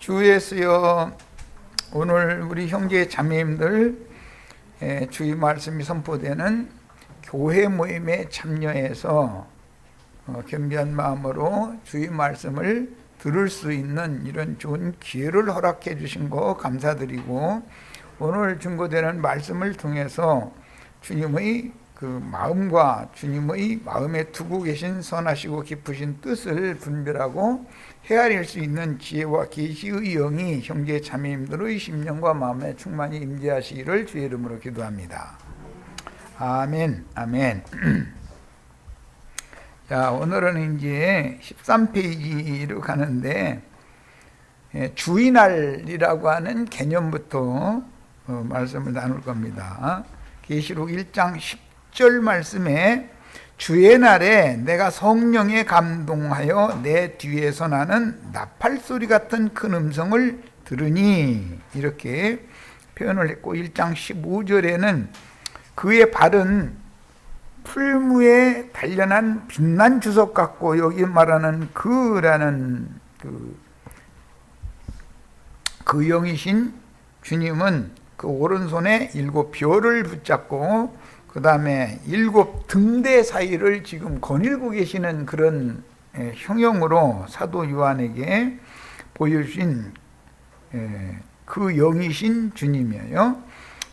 주 예수여, 오늘 우리 형제 자매님들 주의 말씀이 선포되는 교회 모임에 참여해서 겸비한 마음으로 주의 말씀을 들을 수 있는 이런 좋은 기회를 허락해 주신 거 감사드리고, 오늘 증거되는 말씀을 통해서 주님의 그 마음과 주님의 마음에 두고 계신 선하시고 깊으신 뜻을 분별하고 헤아릴 수 있는 지혜와 계시의 영이 형제 자매님들의 심령과 마음에 충만히 임재하시기를 주의 이름으로 기도합니다. 아멘, 아멘. 자, 오늘은 이제 13페이지로 가는데 주의날이라고 하는 개념부터 말씀을 나눌 겁니다. 계시록 1장 10절 말씀에 주의 날에 내가 성령에 감동하여 내 뒤에서 나는 나팔소리 같은 큰 음성을 들으니, 이렇게 표현을 했고, 1장 15절에는 그의 발은 풀무에 단련한 빛난 주석 같고, 여기 말하는 그라는 그 영이신 주님은 그 오른손에 7 별을 붙잡고 그 다음에 7 등대 사이를 지금 거닐고 계시는 그런 형용으로 사도 요한에게 보여주신 그 영이신 주님이에요.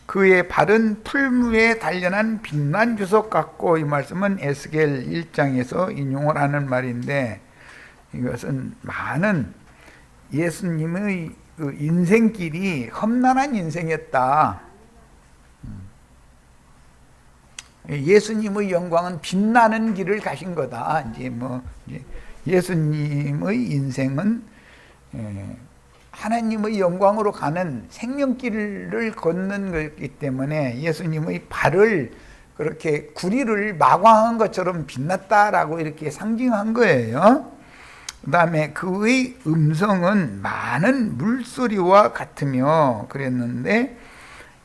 그의 발은 풀무에 단련한 빛난 주석 같고, 이 말씀은 에스겔 1장에서 인용을 하는 말인데, 이것은 많은 예수님의 그 인생길이 험난한 인생이었다. 예수님의 영광은 빛나는 길을 가신 거다. 예수님의 인생은 하나님의 영광으로 가는 생명길을 걷는 거기 때문에 예수님의 발을 그렇게 구리를 마광한 것처럼 빛났다라고 이렇게 상징한 거예요. 그 다음에 그의 음성은 많은 물소리와 같으며 그랬는데,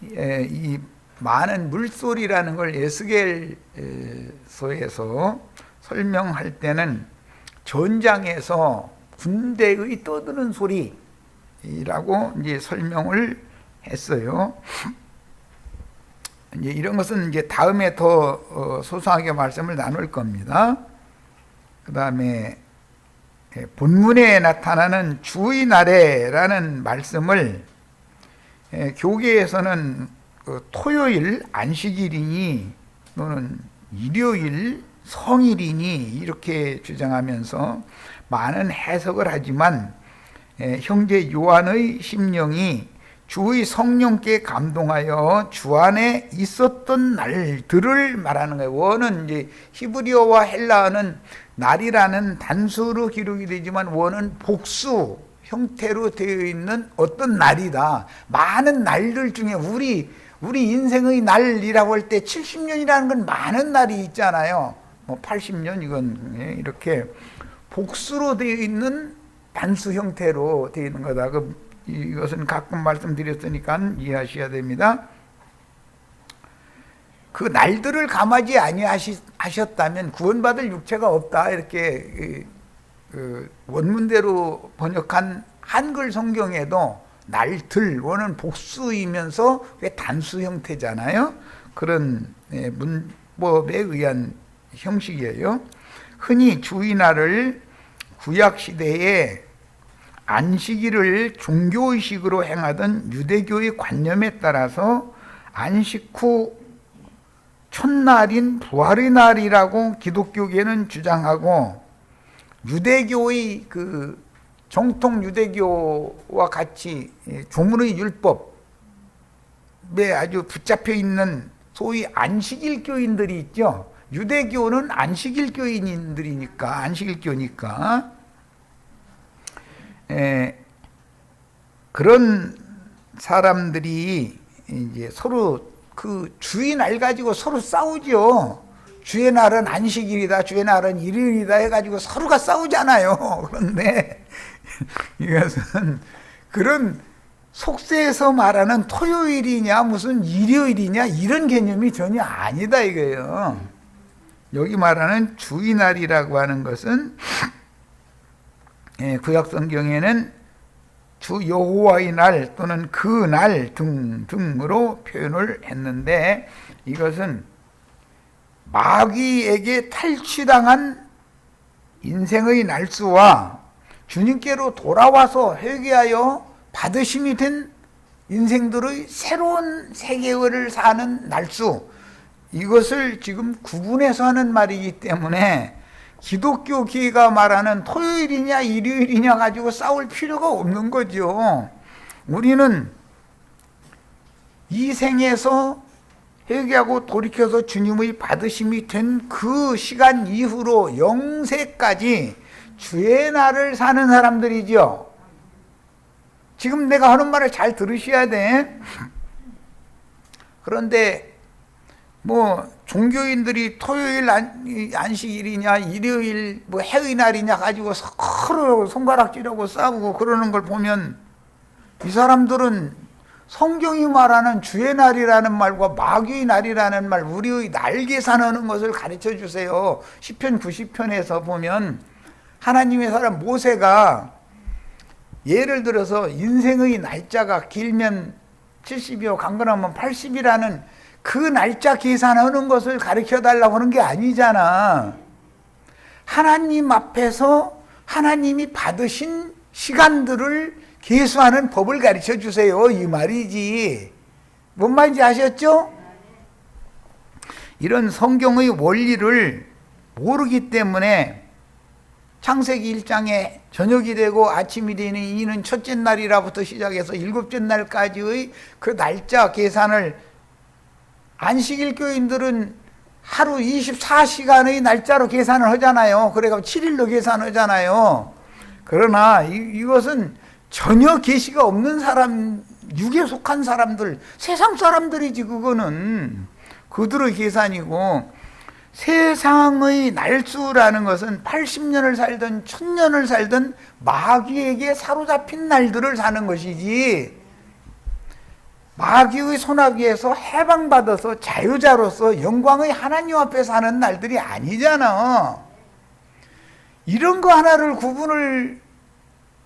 이 많은 물소리라는 걸 에스겔서에서 설명할 때는 전장에서 군대의 떠드는 소리라고 이제 설명을 했어요. 이제 이런 것은 이제 다음에 더 소소하게 말씀을 나눌 겁니다. 그 다음에 본문에 나타나는 주의 날에라는 말씀을 교계에서는 토요일 안식일이니 또는 일요일 성일이니 이렇게 주장하면서 많은 해석을 하지만, 형제 요한의 심령이 주의 성령께 감동하여 주 안에 있었던 날들을 말하는 거예요. 원은 이제 히브리어와 헬라어는 날이라는 단수로 기록이 되지만 원은 복수 형태로 되어 있는 어떤 날이다. 많은 날들 중에 우리 인생의 날이라고 할 때 70년이라는 건 많은 날이 있잖아요. 80년 이건 이렇게 복수로 되어 있는 단수 형태로 되어 있는 거다. 이것은 가끔 말씀드렸으니까 이해하셔야 됩니다. 그 날들을 감하지 아니하셨다면 구원받을 육체가 없다. 이렇게 원문대로 번역한 한글 성경에도 날들, 원은 복수이면서 단수 형태잖아요. 그런 문법에 의한 형식이에요. 흔히 주의날을 구약시대에 안식일을 종교의식으로 행하던 유대교의 관념에 따라서 안식 후 첫날인 부활의 날이라고 기독교계는 주장하고, 유대교의 그 정통 유대교와 같이 조문의 율법에 아주 붙잡혀 있는 소위 안식일 교인들이 있죠. 유대교는 안식일 교인들이니까, 안식일교니까 그런 사람들이 이제 서로 그 주의 날 가지고 서로 싸우죠. 주의 날은 안식일이다, 주의 날은 일요일이다 해가지고 서로가 싸우잖아요. 그런데 이것은 그런 속세에서 말하는 토요일이냐 무슨 일요일이냐 이런 개념이 전혀 아니다 이거예요. 여기 말하는 주의 날이라고 하는 것은 구약 성경에는 주 여호와의 날 또는 그 날 등으로 표현을 했는데, 이것은 마귀에게 탈취당한 인생의 날수와 주님께로 돌아와서 회개하여 받으심이 된 인생들의 새로운 세계를 사는 날수, 이것을 지금 구분해서 하는 말이기 때문에 기독교계가 말하는 토요일이냐 일요일이냐 가지고 싸울 필요가 없는 거죠. 우리는 이 생에서 회개하고 돌이켜서 주님의 받으심이 된 그 시간 이후로 영세까지 주의 날을 사는 사람들이죠. 지금 내가 하는 말을 잘 들으셔야 돼. 그런데 뭐 종교인들이 토요일 안식일이냐 일요일 뭐 해의 날이냐 가지고 서로 손가락질하고 싸우고 그러는 걸 보면, 이 사람들은 성경이 말하는 주의 날이라는 말과 마귀의 날이라는 말, 우리의 날 계산하는 것을 가르쳐 주세요. 시편 90편에서 보면 하나님의 사람 모세가 예를 들어서 인생의 날짜가 길면 70이요 강건하면 80이라는 그 날짜 계산하는 것을 가르쳐 달라고 하는 게 아니잖아. 하나님 앞에서 하나님이 받으신 시간들을 계수하는 법을 가르쳐 주세요, 이 말이지. 뭔 말인지 아셨죠? 이런 성경의 원리를 모르기 때문에 창세기 1장에 저녁이 되고 아침이 되는 이는 첫째 날이라부터 시작해서 일곱째 날까지의 그 날짜 계산을, 안식일 교인들은 하루 24시간의 날짜로 계산을 하잖아요. 그래서 7일로 계산하잖아요. 그러나 이것은 전혀 계시가 없는 사람, 육에 속한 사람들, 세상 사람들이지. 그거는 그들의 계산이고, 세상의 날수라는 것은 80년을 살든 1000년을 살든 마귀에게 사로잡힌 날들을 사는 것이지, 마귀의 손아귀에서 해방받아서 자유자로서 영광의 하나님 앞에 사는 날들이 아니잖아. 이런 거 하나를 구분을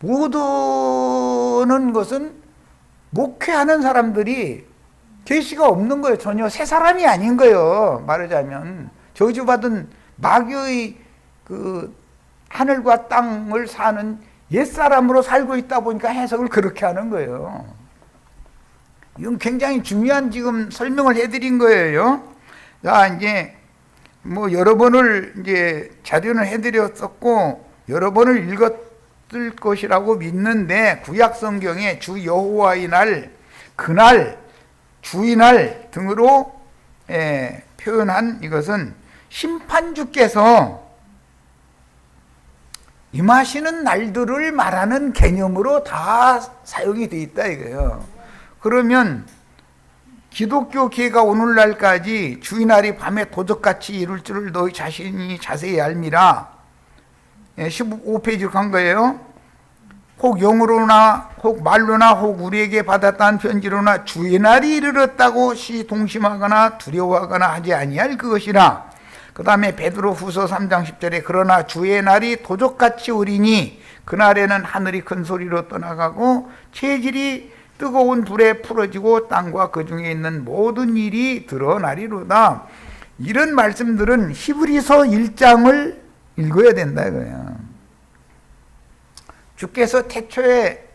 못하는 것은 목회하는 사람들이 계시가 없는 거예요. 전혀 새 사람이 아닌 거예요. 말하자면 저주받은 마귀의 그 하늘과 땅을 사는 옛사람으로 살고 있다 보니까 해석을 그렇게 하는 거예요. 이건 굉장히 중요한 지금 설명을 해드린 거예요. 자, 이제 뭐 여러 번을 이제 자료는 해드렸었고 여러 번을 읽었을 것이라고 믿는데, 구약 성경에 주 여호와의 날, 그날, 주의 날 등으로 표현한 이것은 심판주께서 임하시는 날들을 말하는 개념으로 다 사용이 되어 있다 이거예요. 그러면 기독교계가 오늘날까지 주의날이 밤에 도적같이 이룰 줄을 너희 자신이 자세히 알미라, 15페이지로 간 거예요. 혹 영으로나 혹 말로나 혹 우리에게 받았다는 편지로나 주의 날이 이르렀다고 동심하거나 두려워하거나 하지 아니할 그것이라. 그 다음에 베드로 후서 3장 10절에 그러나 주의 날이 도적같이 오리니 그날에는 하늘이 큰 소리로 떠나가고 체질이 뜨거운 불에 풀어지고 땅과 그 중에 있는 모든 일이 드러나리로다. 이런 말씀들은 히브리서 1장을 읽어야 된다 이거야. 주께서 태초에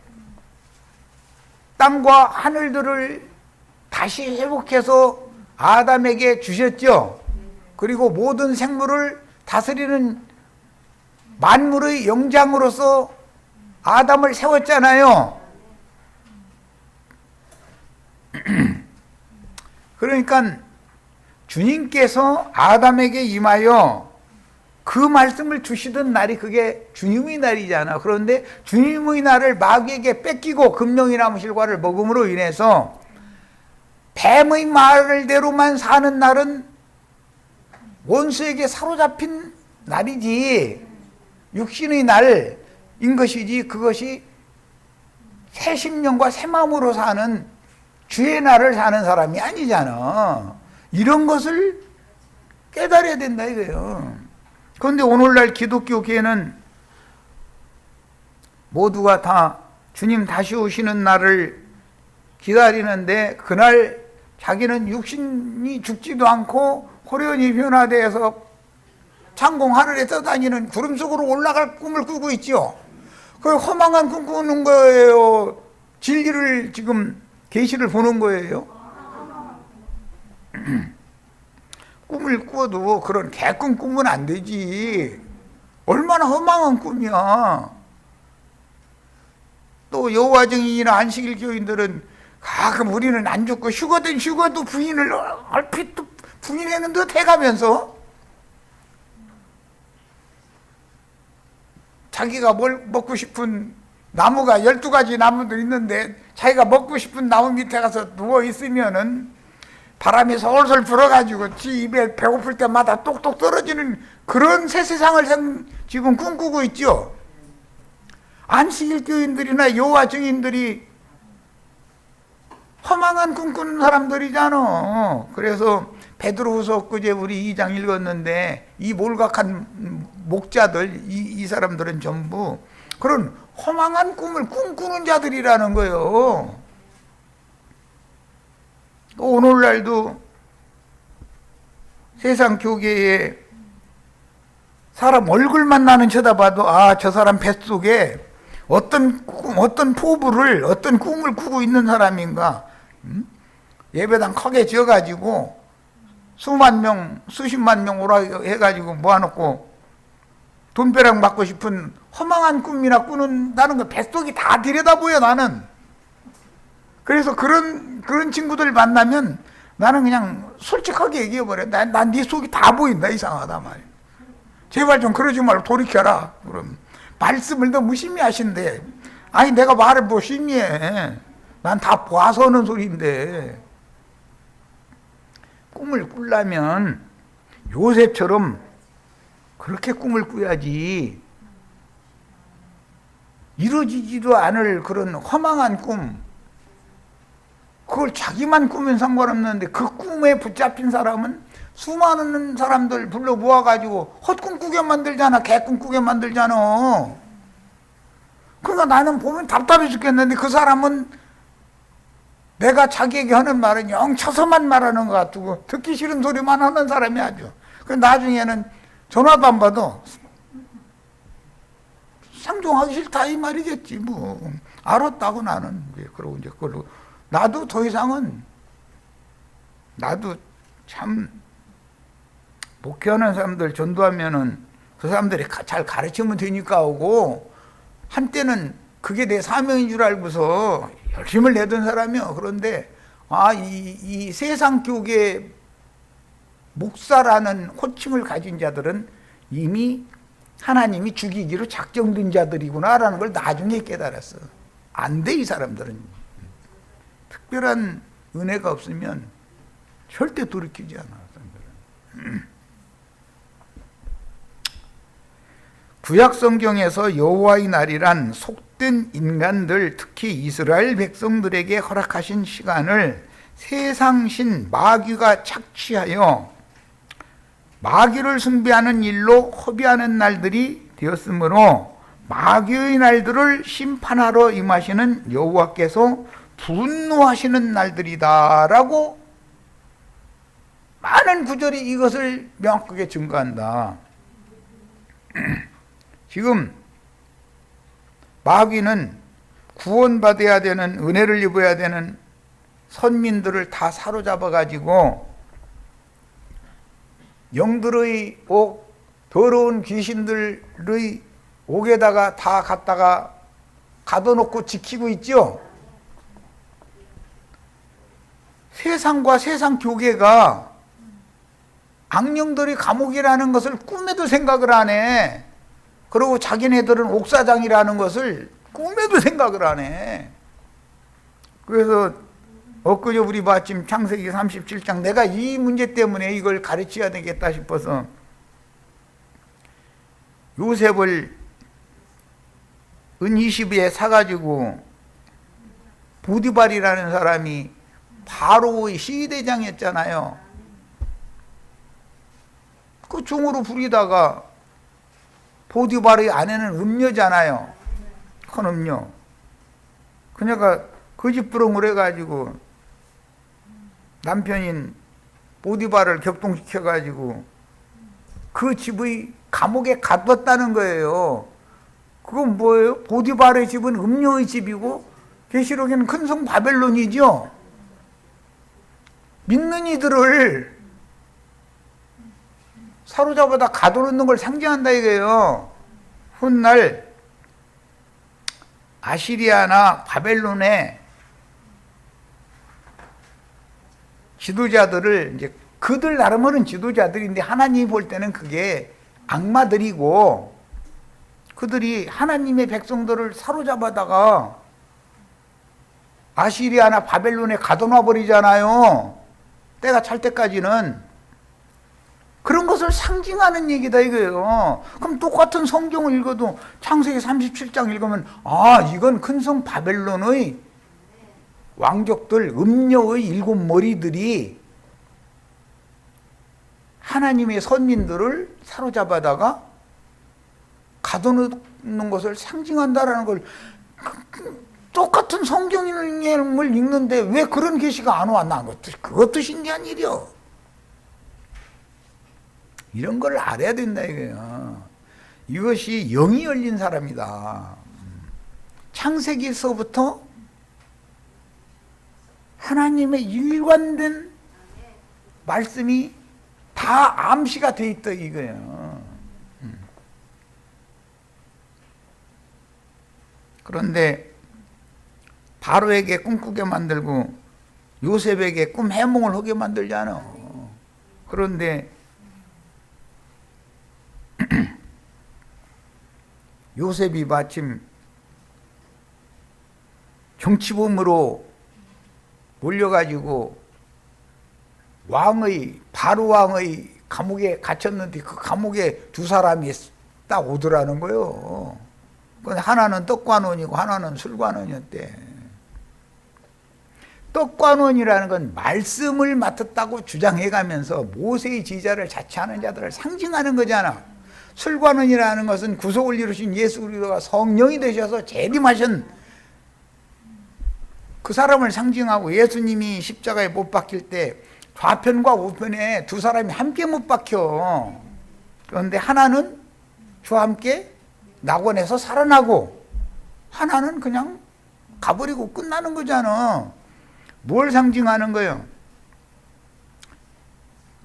땅과 하늘들을 다시 회복해서 아담에게 주셨죠. 그리고 모든 생물을 다스리는 만물의 영장으로서 아담을 세웠잖아요. 그러니까 주님께서 아담에게 임하여 그 말씀을 주시던 날이 그게 주님의 날이잖아. 그런데 주님의 날을 마귀에게 뺏기고 금령이나무실과를 먹음으로 인해서 뱀의 말대로만 사는 날은 원수에게 사로잡힌 날이지, 육신의 날인 것이지, 그것이 새 심령과 새 마음으로 사는 주의 날을 사는 사람이 아니잖아. 이런 것을 깨달아야 된다 이거예요. 그런데 오늘날 기독교계는 모두가 다 주님 다시 오시는 날을 기다리는데 그날 자기는 육신이 죽지도 않고 호련히 변화되어서 창공 하늘에 떠다니는 구름 속으로 올라갈 꿈을 꾸고 있죠. 그 허망한 꿈 꾸는 거예요. 진리를 지금 계시를 보는 거예요. 꿈을 꾸어도 그런 개꿈 꾸면 안 되지. 얼마나 허망한 꿈이야. 또 여호와 증인이나 안식일 교인들은 가끔 우리는 안 죽고 휴거된 휴거도 부인을 얼핏 또 부인하는 듯 해가면서 자기가 뭘 먹고 싶은 나무가 12가지 나무도 있는데 자기가 먹고 싶은 나무 밑에 가서 누워있으면은 바람이 솔솔 불어가지고 지 입에 배고플 때마다 똑똑 떨어지는 그런 새 세상을 지금 꿈꾸고 있죠. 안식일 교인들이나 여호와 증인들이 허망한 꿈 꾸는 사람들이잖아. 그래서 베드로후서 그제 우리 2장 읽었는데 이 몰각한 목자들 이 사람들은 전부 그런 허망한 꿈을 꿈꾸는 자들이라는 거예요. 오늘날도 세상 교계에 사람 얼굴만 나는 쳐다봐도 아, 저 사람 뱃속에 어떤 포부를 어떤 꿈을 꾸고 있는 사람인가. 예배당 크게 지어가지고 수만 명 수십만 명 오라 해가지고 모아놓고 돈벼락 맞고 싶은 허망한 꿈이나 꾸는다는 거 뱃속이 다 들여다보여 나는. 그래서 그런 친구들 만나면 나는 그냥 솔직하게 얘기해버려. 난 네 속이 다 보인다. 이상하다 말이야. 제발 좀 그러지 말고 돌이켜라. 그럼 말씀을 너무 심히 하신대. 아니 내가 말을 뭐 심히 해. 난 다 봐서 하는 소리인데. 꿈을 꾸려면 요셉처럼 그렇게 꿈을 꾸야지. 이루어지지도 않을 그런 허망한 꿈, 그걸 자기만 꾸면 상관없는데 그 꿈에 붙잡힌 사람은 수많은 사람들 불러 모아가지고 헛꿈 꾸게 만들잖아. 개꿈 꾸게 만들잖아. 그러니까 나는 보면 답답해 죽겠는데 그 사람은 내가 자기에게 하는 말은 영 쳐서만 말하는 것 같고 듣기 싫은 소리만 하는 사람이 아주. 그 나중에는 전화도 안 받아. 상종하기 싫다 이 말이겠지 뭐. 알았다고 나는. 그러고 이제 그걸로 나도 더 이상은 나도 참 목회하는 사람들 전도하면은 그 사람들이 잘 가르치면 되니까 하고 한때는 그게 내 사명인 줄 알고서 열심을 내던 사람이요. 그런데 이 세상 교계 목사라는 호칭을 가진 자들은 이미 하나님이 죽이기로 작정된 자들이구나라는 걸 나중에 깨달았어. 안 돼, 이 사람들은. 특별한 은혜가 없으면 절대 돌이키지 않아. 구약 성경에서 여호와의 날이란 속된 인간들, 특히 이스라엘 백성들에게 허락하신 시간을 세상신 마귀가 착취하여 마귀를 숭배하는 일로 허비하는 날들이 되었으므로 마귀의 날들을 심판하러 임하시는 여호와께서 분노하시는 날들이다라고 많은 구절이 이것을 명확하게 증거한다. 지금 마귀는 구원받아야 되는, 은혜를 입어야 되는 선민들을 다 사로잡아 가지고 영들의 옥, 더러운 귀신들의 옥에다가 다 갖다가 가둬놓고 지키고 있죠. 세상과 세상 교계가 악령들이 감옥이라는 것을 꿈에도 생각을 안 해. 그리고 자기네들은 옥사장이라는 것을 꿈에도 생각을 안 해. 그래서 엊그제 우리 마침 창세기 37장 내가 이 문제 때문에 이걸 가르쳐야 되겠다 싶어서 요셉을 은 20에 사가지고 보디발이라는 사람이 바로의 시대장이었잖아요. 그 종으로 부리다가 보디발의 아내는 음녀잖아요. 큰 음녀. 그녀가 거짓부렁을 해가지고 남편인 보디바를 격동시켜가지고 그 집의 감옥에 가뒀다는 거예요. 그건 뭐예요? 보디바의 집은 음료의 집이고 계시록에는 큰 성 바벨론이죠. 믿는 이들을 사로잡아다 가둬놓는 걸 상징한다 이거예요. 훗날 아시리아나 바벨론의 지도자들을 이제 그들 나름은 지도자들인데 하나님이 볼 때는 그게 악마들이고 그들이 하나님의 백성들을 사로잡아다가 아시리아나 바벨론에 가둬놔 버리잖아요. 때가 찰 때까지는. 그런 것을 상징하는 얘기다 이거예요. 그럼 똑같은 성경을 읽어도 창세기 37장 읽으면 이건 큰 성 바벨론의 왕족들 음녀의 7머리들이 하나님의 선민들을 사로잡아다가 가둬놓는 것을 상징한다라는 걸 똑같은 성경을 읽는데 왜 그런 계시가 안 왔나? 그것도 신기한 일이요. 이런 걸 알아야 된다 이거예요. 이것이 영이 열린 사람이다. 창세기서부터 하나님의 일관된 말씀이 다 암시가 돼 있다 이거예요. 그런데 바로에게 꿈꾸게 만들고 요셉에게 꿈 해몽을 하게 만들잖아. 그런데 요셉이 마침 정치범으로 몰려가지고 바로 왕의 감옥에 갇혔는데 그 감옥에 두 사람이 딱 오더라는 거예요. 하나는 떡관원이고 하나는 술관원이었대. 떡관원이라는 건 말씀을 맡았다고 주장해가면서 모세의 지자를 자처하는 자들을 상징하는 거잖아. 술관원이라는 것은 구속을 이루신 예수 그리스도가 성령이 되셔서 재림하신 그 사람을 상징하고 예수님이 십자가에 못 박힐 때 좌편과 우편에 두 사람이 함께 못 박혀. 그런데 하나는 주와 함께 낙원에서 살아나고 하나는 그냥 가버리고 끝나는 거잖아. 뭘 상징하는 거예요?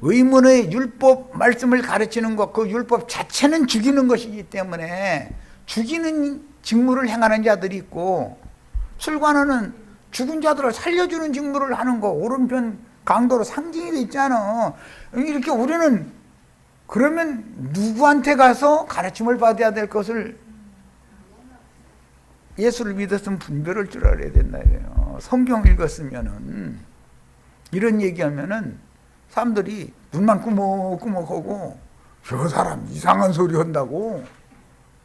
의문의 율법 말씀을 가르치는 것, 그 율법 자체는 죽이는 것이기 때문에 죽이는 직무를 행하는 자들이 있고, 술관원은 죽은 자들을 살려주는 직무를 하는 거, 오른편 강도로 상징이 돼 있잖아. 이렇게 우리는 그러면 누구한테 가서 가르침을 받아야 될 것을 예수를 믿었으면 분별할 줄 알아야 된다 이거예요. 성경 읽었으면은 이런 얘기하면은 사람들이 눈만 꾸벅꾸벅하고 저 사람 이상한 소리 한다고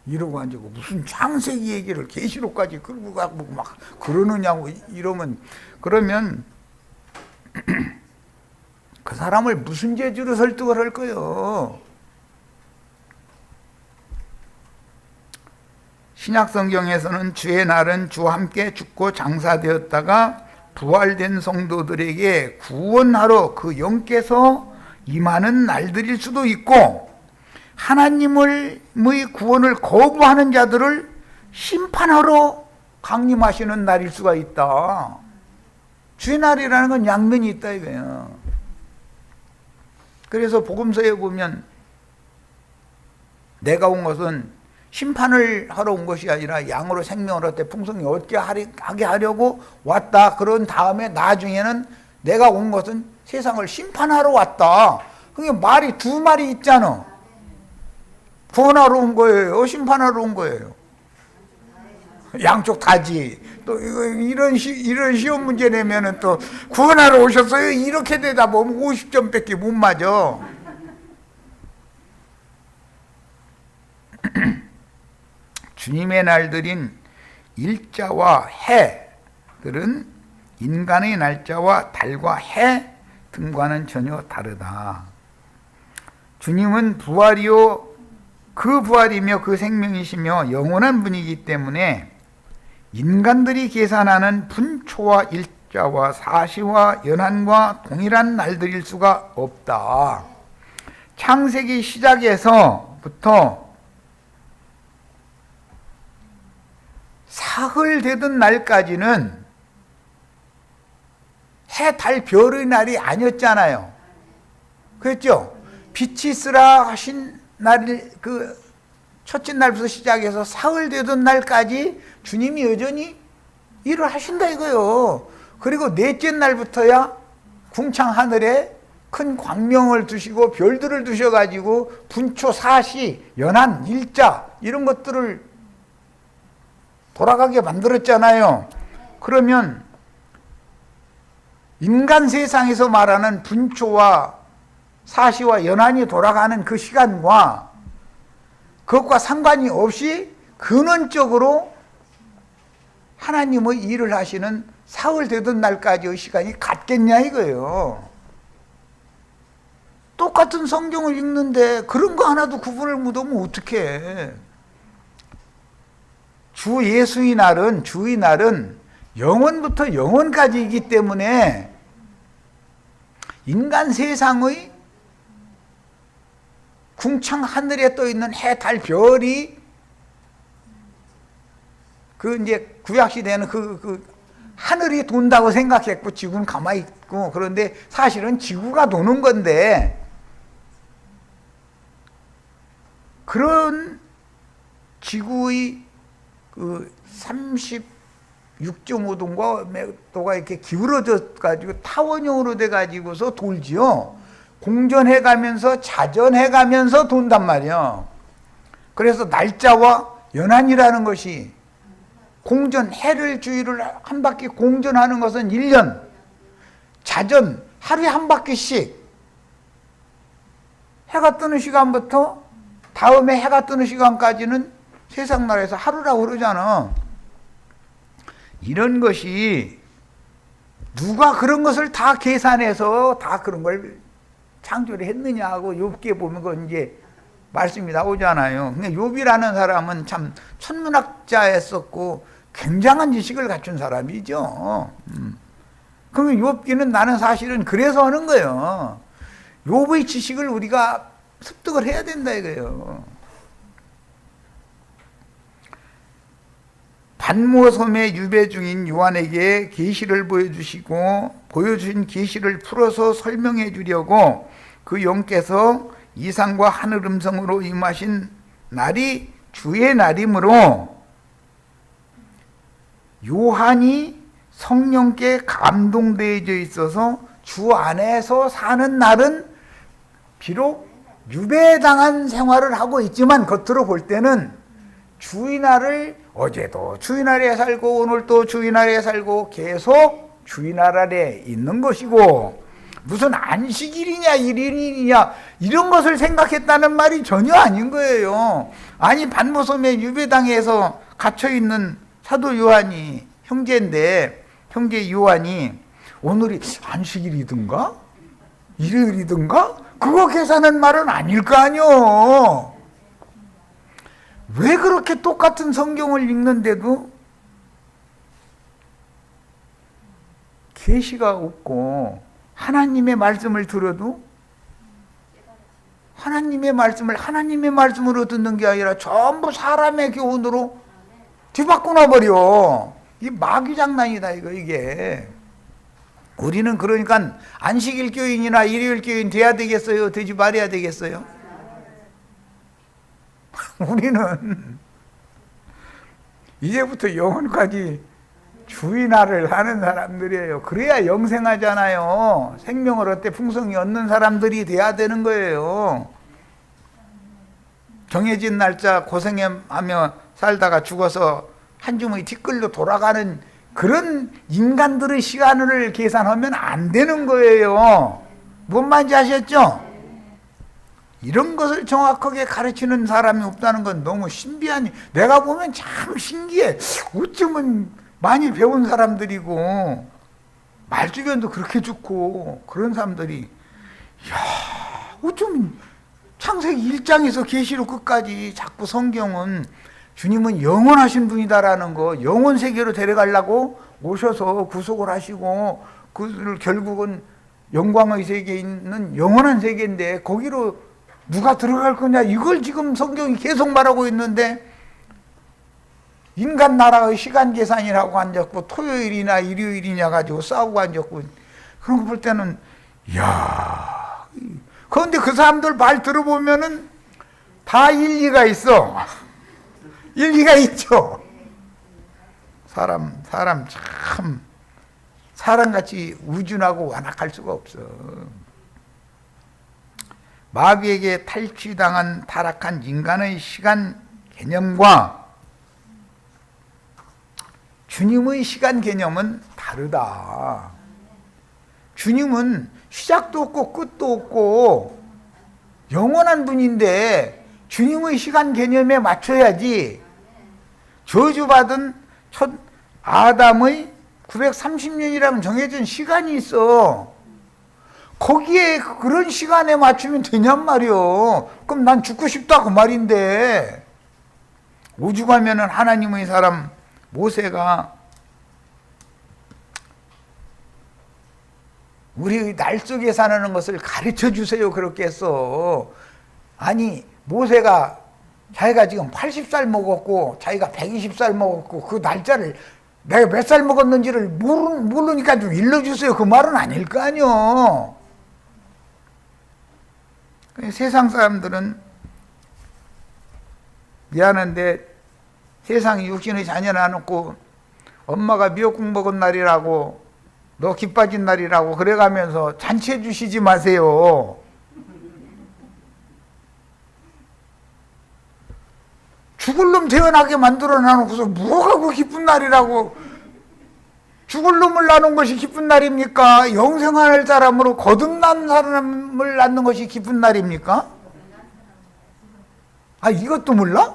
이러고 앉고 무슨 창세기 얘기를 계시록까지 끌고 가고 막 그러느냐고 이러면 그러면 그 사람을 무슨 재주로 설득을 할 거예요. 신약 성경에서는 주의 날은 주와 함께 죽고 장사되었다가 부활된 성도들에게 구원하러 그 영께서 임하는 날들일 수도 있고, 하나님의 구원을 거부하는 자들을 심판하러 강림하시는 날일 수가 있다. 주의 날이라는 건 양면이 있다 이거예요. 그래서 복음서에 보면 내가 온 것은 심판을 하러 온 것이 아니라 양으로 생명을 얻되 풍성히 얻게 하게 하려고 왔다. 그런 다음에 나중에는 내가 온 것은 세상을 심판하러 왔다. 그게 말이 두 말이 있잖아. 구원하러 온 거예요, 심판하러 온 거예요. 양쪽 다지. 또 이런 시험 문제 내면은 또 구원하러 오셨어요. 이렇게 되다 보면 50점밖에 못 맞아. 주님의 날들인 일자와 해들은 인간의 날짜와 달과 해 등과는 전혀 다르다. 주님은 부활이요 그 부활이며 그 생명이시며 영원한 분이기 때문에 인간들이 계산하는 분초와 일자와 사시와 연한과 동일한 날들일 수가 없다. 창세기 시작에서부터 사흘 되던 날까지는 해, 달, 별의 날이 아니었잖아요. 그랬죠? 빛이 있으라 하신 날, 그 첫째 날부터 시작해서 사흘 되던 날까지 주님이 여전히 일을 하신다 이거요. 그리고 넷째 날부터야 궁창 하늘에 큰 광명을 두시고 별들을 두셔가지고 분초, 사시, 연한, 일자 이런 것들을 돌아가게 만들었잖아요. 그러면 인간 세상에서 말하는 분초와 사시와 연한이 돌아가는 그 시간과 그것과 상관이 없이 근원적으로 하나님의 일을 하시는 사흘 되던 날까지의 시간이 같겠냐 이거예요. 똑같은 성경을 읽는데 그런 거 하나도 구분을 못하면 어떡해. 주 예수의 날은, 주의 날은 영원부터 영원까지이기 때문에 인간 세상의 궁창 하늘에 떠 있는 해, 달, 별이 그 이제 구약 시대에는 그 하늘이 돈다고 생각했고 지구는 가만히 있고, 그런데 사실은 지구가 도는 건데 그런 지구의 그 36.5도가 이렇게 기울어져 가지고 타원형으로 돼 가지고서 돌지요. 공전해 가면서 자전해 가면서 돈단 말이에요. 그래서 날짜와 연한이라는 것이 공전, 해를 주위를 한 바퀴 공전하는 것은 1년, 자전, 하루에 한 바퀴씩 해가 뜨는 시간부터 다음에 해가 뜨는 시간까지는 세상 나라에서 하루라고 그러잖아. 이런 것이 누가 그런 것을 다 계산해서 다 그런 걸 창조를 했느냐 하고 욥기에 보면 그 이제 말씀이 나오잖아요. 근데 욥이라는 사람은 참 천문학자였었고 굉장한 지식을 갖춘 사람이죠. 그러면 욥기는 나는 사실은 그래서 하는 거예요. 욥의 지식을 우리가 습득을 해야 된다 이거예요. 반모섬에 유배 중인 요한에게 계시를 보여주신 계시를 풀어서 설명해 주려고 그 영께서 이상과 하늘 음성으로 임하신 날이 주의 날이므로 요한이 성령께 감동되어져 있어서 주 안에서 사는 날은 비록 유배당한 생활을 하고 있지만 겉으로 볼 때는 주의 날을 어제도 주의 날에 살고 오늘도 주의 날에 살고 계속 주의 날 아래 있는 것이고, 무슨 안식일이냐 일일이냐 이런 것을 생각했다는 말이 전혀 아닌 거예요. 아니 반모섬에 유배당해서 갇혀있는 사도 요한이 형제인데, 형제 요한이 오늘이 안식일이든가 일요일이든가 그거 계산한 말은 아닐 거 아니요. 왜 그렇게 똑같은 성경을 읽는데도 계시가 없고 하나님의 말씀을 들어도 하나님의 말씀을 하나님의 말씀으로 듣는 게 아니라 전부 사람의 교훈으로 뒤바꾸나 버려. 이 마귀 장난이다 이게. 우리는 그러니까 안식일 교인이나 일요일 교인 돼야 되겠어요? 되지 말아야 되겠어요? 우리는 이제부터 영원까지 주의 날을 하는 사람들이에요. 그래야 영생하잖아요. 생명을 얻되 풍성히 얻는 사람들이 돼야 되는 거예요. 정해진 날짜 고생하며 살다가 죽어서 한 주머니 티끌로 돌아가는 그런 인간들의 시간을 계산하면 안 되는 거예요. 뭔 말인지 아셨죠? 이런 것을 정확하게 가르치는 사람이 없다는 건 너무 신비한, 내가 보면 참 신기해. 어쩌면 많이 배운 사람들이고 말주변도 그렇게 좋고 그런 사람들이, 이야, 어쩌면 창세기 1장에서 계시록 끝까지 자꾸 성경은 주님은 영원하신 분이다라는 거, 영원 세계로 데려가려고 오셔서 구속을 하시고 그를 결국은 영광의 세계에 있는 영원한 세계인데 거기로 누가 들어갈 거냐, 이걸 지금 성경이 계속 말하고 있는데 인간 나라의 시간 계산이라고 앉았고 토요일이나 일요일이냐 가지고 싸우고 앉았고, 그런 거 볼 때는 이야, 그런데 그 사람들 말 들어보면은 다 일리가 있어. 일리가 있죠. 사람 참 사람같이 우준하고 완악할 수가 없어. 마귀에게 탈취당한 타락한 인간의 시간 개념과 주님의 시간 개념은 다르다. 주님은 시작도 없고 끝도 없고 영원한 분인데 주님의 시간 개념에 맞춰야지. 저주받은 첫 아담의 930년이라는 정해진 시간이 있어. 거기에 그런 시간에 맞추면 되냔 말이요. 그럼 난 죽고 싶다 그 말인데, 오죽하면은 하나님의 사람 모세가 우리 날 속에 사는 것을 가르쳐 주세요 그렇게 했어. 아니 모세가 자기가 지금 80살 먹었고 자기가 120살 먹었고 그 날짜를 내가 몇 살 먹었는지를 모르니까 좀 일러주세요 그 말은 아닐 거 아니요. 세상 사람들은 미안한데 세상에 육신의 자녀를 안 놓고 엄마가 미역국 먹은 날이라고 너 기빠진 날이라고 그래가면서 잔치해 주시지 마세요. 죽을 놈 태어나게 만들어 놔놓고서 뭐가 그 기쁜 날이라고. 죽을 놈을 낳는 것이 기쁜 날입니까? 영생할 사람으로 거듭난 사람을 낳는 것이 기쁜 날입니까? 아, 이것도 몰라?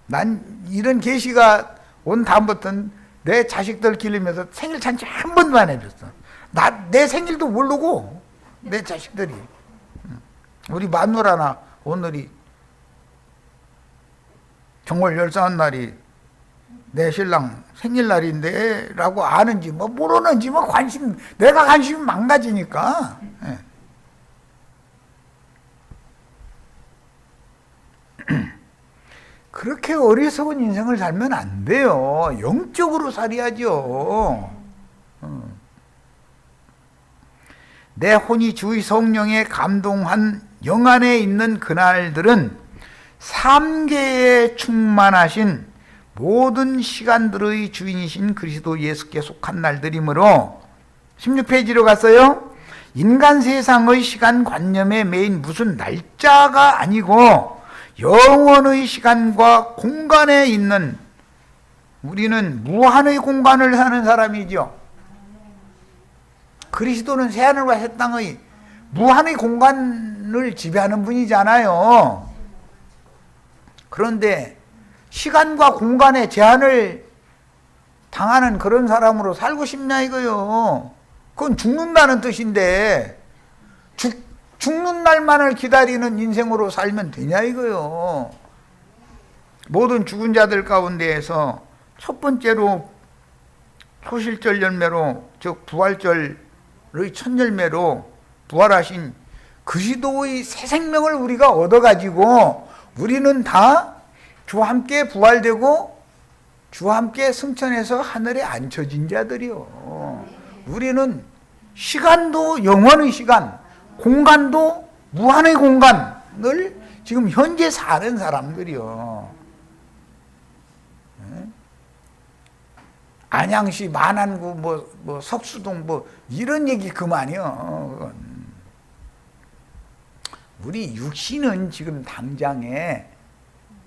난 이런 계시가 온 다음부터는 내 자식들 기르면서 생일 잔치 한 번도 안 해줬어. 내 생일도 모르고 내 자식들이. 우리 마누라나 오늘이 정월 열사한 날이 내 신랑 생일날인데 라고 아는지 뭐 모르는지 뭐 내가 관심이 망가지니까. 예. 그렇게 어리석은 인생을 살면 안 돼요. 영적으로 살아야죠. 내 혼이 주의 성령에 감동한 영 안에 있는 그날들은 삼계에 충만하신 모든 시간들의 주인이신 그리스도 예수께 속한 날들이므로 16페이지로 갔어요. 인간 세상의 시간 관념에 매인 무슨 날짜가 아니고 영원의 시간과 공간에 있는, 우리는 무한의 공간을 사는 사람이죠. 그리스도는 새하늘과 새 땅의 무한의 공간을 지배하는 분이잖아요. 그런데 시간과 공간에 제한을 당하는 그런 사람으로 살고 싶냐 이거요. 그건 죽는다는 뜻인데 죽는 날만을 기다리는 인생으로 살면 되냐 이거요. 모든 죽은 자들 가운데에서 첫 번째로 초실절 열매로, 즉 부활절의 첫 열매로 부활하신 그리스도의 새 생명을 우리가 얻어가지고 우리는 다 주와 함께 부활되고 주와 함께 승천해서 하늘에 앉혀진 자들이요. 우리는 시간도 영원의 시간, 공간도 무한의 공간을 지금 현재 사는 사람들이요. 안양시 만안구 뭐 석수동 뭐 이런 얘기 그만이요. 우리 육신은 지금 당장에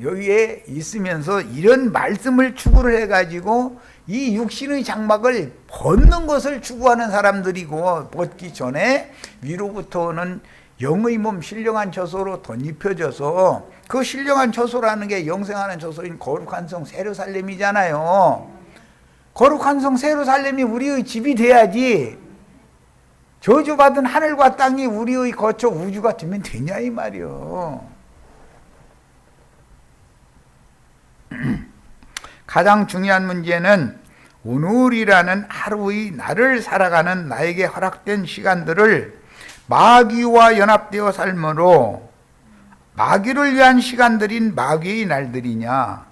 여기에 있으면서 이런 말씀을 추구를 해가지고 이 육신의 장막을 벗는 것을 추구하는 사람들이고, 벗기 전에 위로부터는 영의 몸 신령한 처소로 덧입혀져서, 그 신령한 처소라는 게 영생하는 처소인 거룩한 성 세르살렘이잖아요. 거룩한 성 세르살렘이 우리의 집이 돼야지 저주받은 하늘과 땅이 우리의 거처 우주가 되면 되냐 이 말이요. 가장 중요한 문제는 오늘이라는 하루의 나를 살아가는 나에게 허락된 시간들을 마귀와 연합되어 삶으로 마귀를 위한 시간들인 마귀의 날들이냐,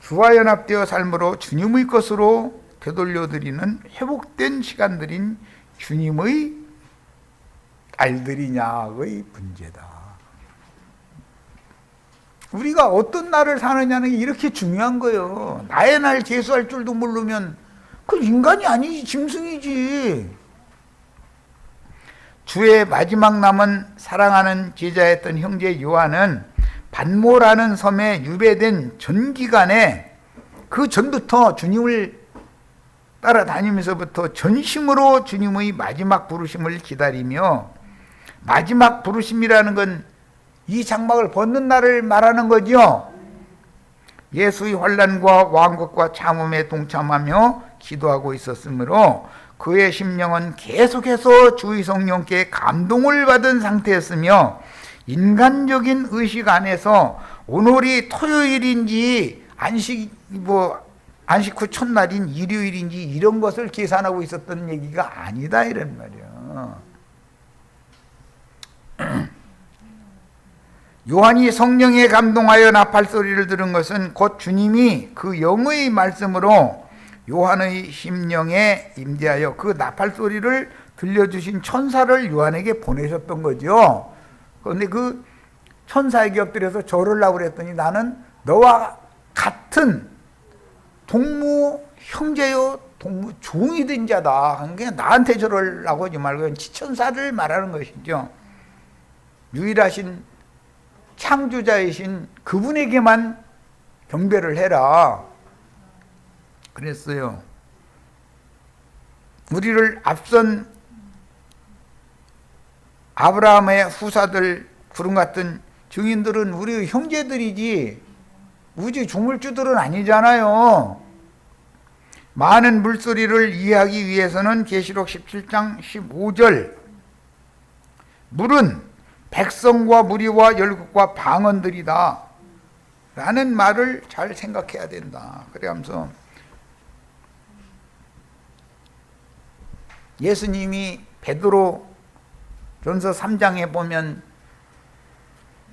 주와 연합되어 삶으로 주님의 것으로 되돌려드리는 회복된 시간들인 주님의 날들이냐의 문제다. 우리가 어떤 날을 사느냐는 게 이렇게 중요한 거예요. 나의 날 계수할 줄도 모르면 그 인간이 아니지, 짐승이지. 주의 마지막 남은 사랑하는 제자였던 형제 요한은 반모라는 섬에 유배된 전 기간에, 그 전부터 주님을 따라다니면서부터 전심으로 주님의 마지막 부르심을 기다리며, 마지막 부르심이라는 건 이 장막을 벗는 날을 말하는 거죠. 예수의 환난과 왕국과 참음에 동참하며 기도하고 있었으므로 그의 심령은 계속해서 주의 성령께 감동을 받은 상태였으며, 인간적인 의식 안에서 오늘이 토요일인지 안식 후 첫날인 일요일인지 이런 것을 계산하고 있었던 얘기가 아니다 이런 말이야. 요한이 성령에 감동하여 나팔 소리를 들은 것은 곧 주님이 그 영의 말씀으로 요한의 심령에 임재하여 그 나팔 소리를 들려주신 천사를 요한에게 보내셨던 거죠. 그런데 그 천사에게 엎드려서 절하려고 그랬더니 나는 너와 같은 동무 형제요 동무 종이 된 자다. 그러니까 나한테 절하려고 하지 말고 지천사를 말하는 것이죠. 유일하신 창조자이신 그분에게만 경배를 해라 그랬어요. 우리를 앞선 아브라함의 후사들 구름 같은 증인들은 우리의 형제들이지 우주 조물주들은 아니잖아요. 많은 물소리를 이해하기 위해서는 계시록 17장 15절 물은 백성과 무리와 열국과 방언들이다 라는 말을 잘 생각해야 된다. 그래하면서 예수님이 베드로 전서 3장에 보면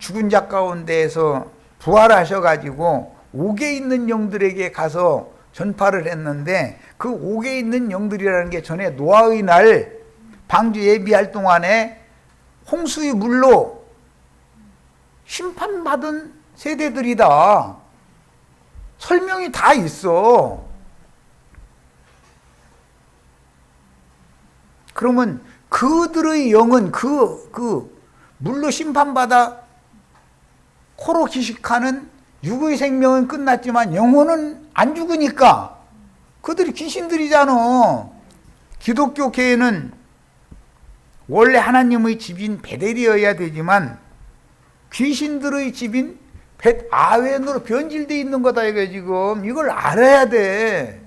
죽은 자 가운데에서 부활하셔가지고 옥에 있는 영들에게 가서 전파를 했는데, 그 옥에 있는 영들이라는 게 전에 노아의 날 방주 예비할 동안에 홍수의 물로 심판받은 세대들이다. 설명이 다 있어. 그러면 그들의 영은 그 물로 심판받아 코로 기식하는 육의 생명은 끝났지만 영혼은 안 죽으니까 그들이 귀신들이잖아. 기독교계에는 원래 하나님의 집인 베델이어야 되지만 귀신들의 집인 벳아웬으로 변질되어 있는 거다 이거 지금. 이걸 알아야 돼.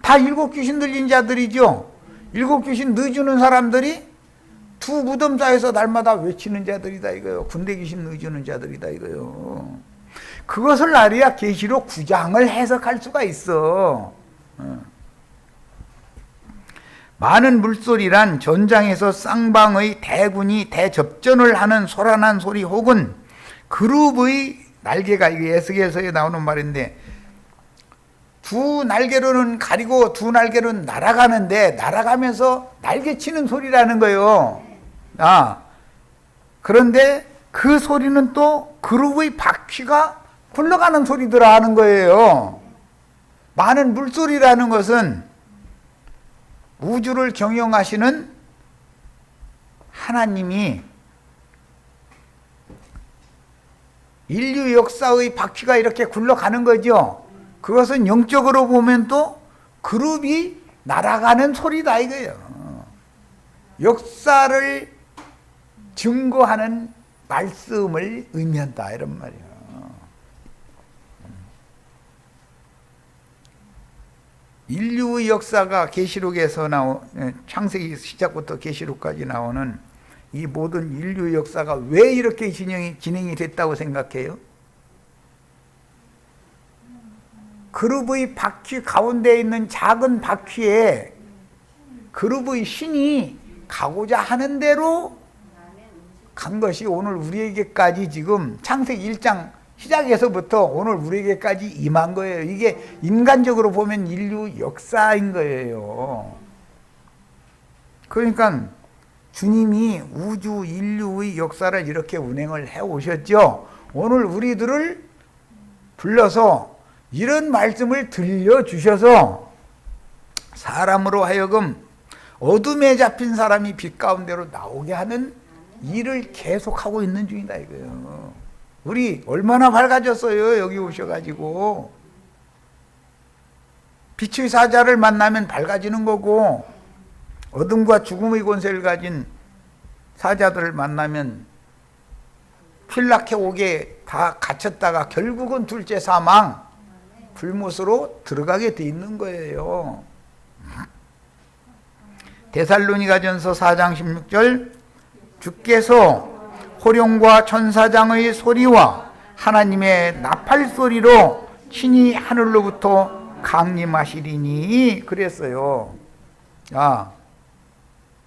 다 일곱 귀신 들린 자들이죠. 일곱 귀신 넣어주는 사람들이 두 무덤 사이에서 날마다 외치는 자들이다 이거요. 군대 귀신 넣어주는 자들이다 이거요. 그것을 알아야 계시록 9장을 해석할 수가 있어. 많은 물소리란 전장에서 쌍방의 대군이 대접전을 하는 소란한 소리 혹은 그룹의 날개가, 이게 에스겔서에 나오는 말인데, 두 날개로는 가리고 두 날개로는 날아가는데 날아가면서 날개치는 소리라는 거예요. 그런데 그 소리는 또 그룹의 바퀴가 굴러가는 소리더라 하는 거예요. 많은 물소리라는 것은 우주를 경영하시는 하나님이 인류 역사의 바퀴가 이렇게 굴러가는 거죠. 그것은 영적으로 보면 또 그룹이 날아가는 소리다 이거예요. 역사를 증거하는 말씀을 의미한다 이런 말이에요. 인류의 역사가 계시록에서 창세기 시작부터 계시록까지 나오는 이 모든 인류의 역사가 왜 이렇게 진행이 됐다고 생각해요? 그룹의 바퀴 가운데 있는 작은 바퀴에 그룹의 신이 가고자 하는 대로 간 것이 오늘 우리에게까지 지금 창세기 1장 시작에서부터 오늘 우리에게까지 임한 거예요. 이게 인간적으로 보면 인류 역사인 거예요. 그러니까 주님이 우주 인류의 역사를 이렇게 운행을 해 오셨죠. 오늘 우리들을 불러서 이런 말씀을 들려주셔서 사람으로 하여금 어둠에 잡힌 사람이 빛 가운데로 나오게 하는 일을 계속하고 있는 중이다 이거예요. 우리 얼마나 밝아졌어요. 여기 오셔가지고 빛의 사자를 만나면 밝아지는 거고, 어둠과 죽음의 권세를 가진 사자들을 만나면 필락해 오게 다 갇혔다가 결국은 둘째 사망 불못으로 들어가게 돼 있는 거예요. 데살로니가전서 4장 16절, 주께서 호령과 천사장의 소리와 하나님의 나팔 소리로 친히 하늘로부터 강림하시리니 그랬어요.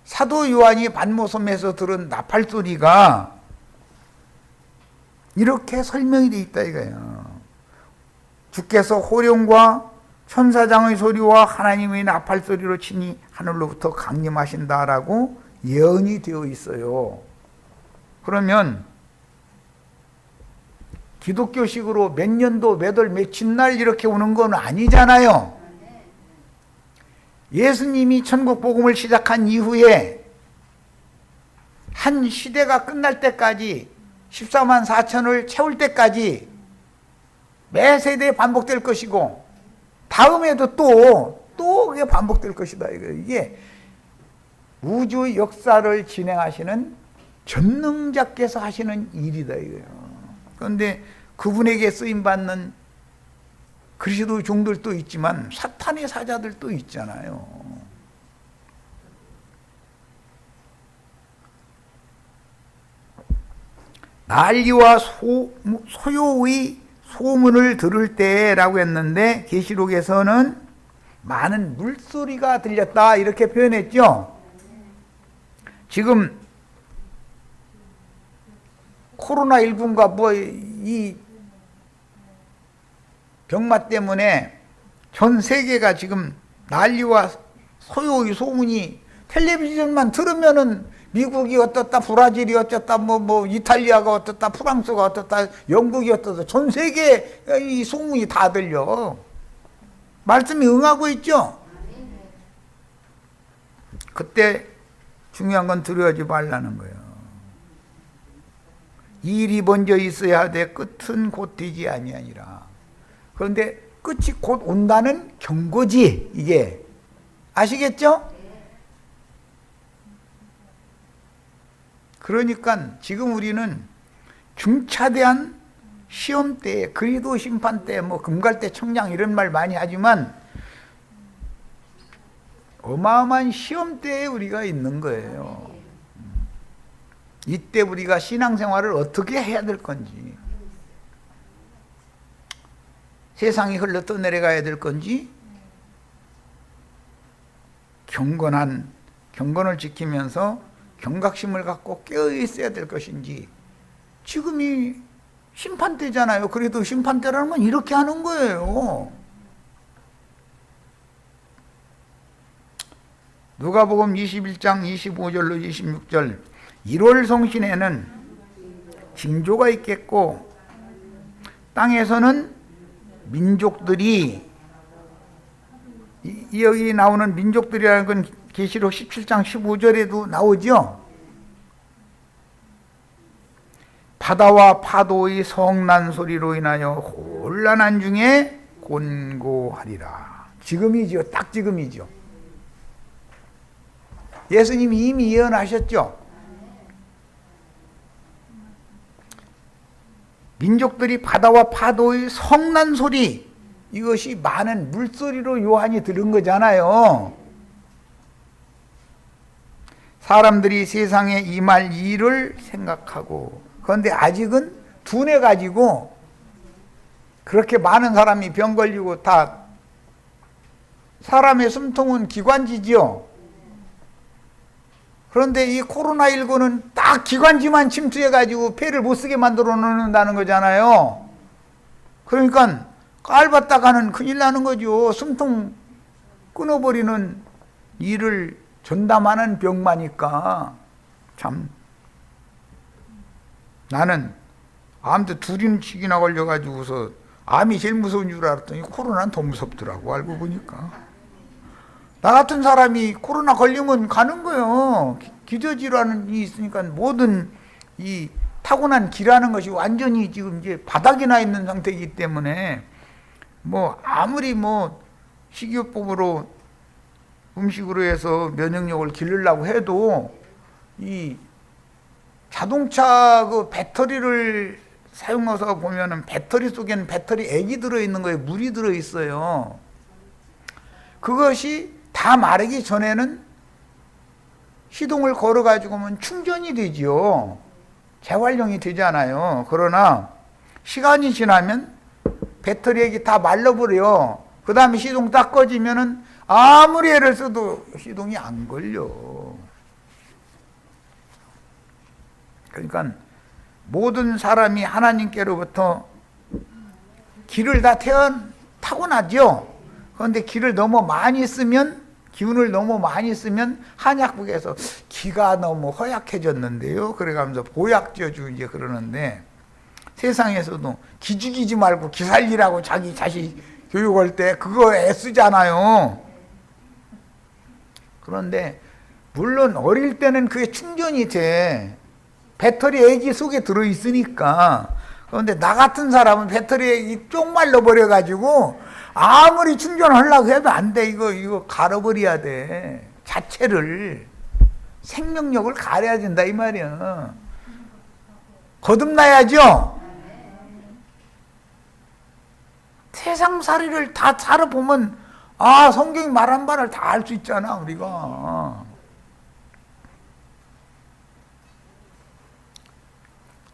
사도 요한이 반모섬에서 들은 나팔 소리가 이렇게 설명이 되어 있다 이거예요. 주께서 호령과 천사장의 소리와 하나님의 나팔 소리로 친히 하늘로부터 강림하신다라고 예언이 되어 있어요. 그러면 기독교식으로 몇 년도 몇 월 며칠 날 이렇게 오는 건 아니잖아요. 예수님이 천국 복음을 시작한 이후에 한 시대가 끝날 때까지 14만 4천을 채울 때까지 매 세대에 반복될 것이고, 다음에도 또 그게 반복될 것이다. 이게 우주 역사를 진행하시는 전능자께서 하시는 일이다 이거예요. 그런데 그분에게 쓰임받는 그리스도 종들도 있지만 사탄의 사자들도 있잖아요. 난리와 소요의 소문을 들을 때라고 했는데, 계시록에서는 많은 물소리가 들렸다 이렇게 표현했죠. 지금 코로나19인가 이 병마 때문에 전 세계가 지금 난리와 소요의 소문이, 텔레비전만 들으면은 미국이 어떻다, 브라질이 어떻다, 이탈리아가 어떻다, 프랑스가 어떻다, 영국이 어떻다, 전 세계 이 소문이 다 들려. 말씀이 응하고 있죠. 그때 중요한 건 두려워하지 말라는 거예요. 일이 먼저 있어야 하되 끝은 곧 되지 아니하니라. 그런데 끝이 곧 온다는 경고지, 이게. 아시겠죠? 그러니까 지금 우리는 중차대한 시험 때, 그리도 심판 때, 금갈대 청장 이런 말 많이 하지만 어마어마한 시험 때에 우리가 있는 거예요. 이때 우리가 신앙생활을 어떻게 해야 될 건지, 세상이 흘러 떠내려가야 될 건지, 경건을 지키면서 경각심을 갖고 깨어 있어야 될 것인지. 지금이 심판 때잖아요. 그래도 심판 때라는 건 이렇게 하는 거예요. 누가복음 21장 25절로 26절, 1월 성신에는 징조가 있겠고 땅에서는 민족들이, 여기 나오는 민족들이라는 건 계시록 17장 15절에도 나오죠. 바다와 파도의 성난 소리로 인하여 혼란한 중에 곤고하리라. 지금이죠. 딱 지금이죠. 예수님이 이미 예언하셨죠. 민족들이 바다와 파도의 성난 소리, 이것이 많은 물소리로 요한이 들은 거잖아요. 사람들이 세상에 임할 일을 생각하고, 그런데 아직은 둔해 가지고 그렇게 많은 사람이 병 걸리고, 다 사람의 숨통은 기관지지요. 그런데 이 코로나19는 딱 기관지만 침투해 가지고 폐를 못 쓰게 만들어 놓는다는 거잖아요. 그러니까 깔봤다가는 큰일 나는 거죠. 숨통 끊어버리는 일을 전담하는 병마니까. 참, 나는 암도 둘인씩이나 걸려가지고서 암이 제일 무서운 줄 알았더니 코로나는 더 무섭더라고, 알고 보니까. 나 같은 사람이 코로나 걸리면 가는 거예요. 기저질환이 있으니까 모든 이 타고난 기라는 것이 완전히 지금 이제 바닥에 나 있는 상태이기 때문에, 뭐 아무리 뭐 식이요법으로 음식으로 해서 면역력을 기르려고 해도 이 자동차 그 배터리를 사용해서 보면은 배터리 속에는 배터리 액이 들어있는 거예요. 물이 들어있어요. 그것이 다 마르기 전에는 시동을 걸어가지고 하면 충전이 되지요. 재활용이 되잖아요. 그러나 시간이 지나면 배터리 액이 다 말라버려. 그 다음에 시동 딱 꺼지면은 아무리 애를 써도 시동이 안 걸려. 그러니까 모든 사람이 하나님께로부터 기를 다 타고나죠. 그런데 기를 너무 많이 쓰면, 기운을 너무 많이 쓰면 한약국에서 기가 너무 허약해졌는데요. 그래가면서 보약저주 이제 그러는데, 세상에서도 기 죽이지 말고 기 살리라고 자기 자식 교육할 때 그거 애쓰잖아요. 그런데 물론 어릴 때는 그게 충전이 돼. 배터리 액이 속에 들어있으니까. 그런데 나 같은 사람은 배터리 액이 쪽말라 버려가지고 아무리 충전하려고 해도 안 돼. 이거 갈아버려야 돼. 자체를. 생명력을 가려야 된다 이 말이야. 거듭나야죠. 세상살이를 다 살아보면 성경이 말한 바를 다 알 수 있잖아 우리가.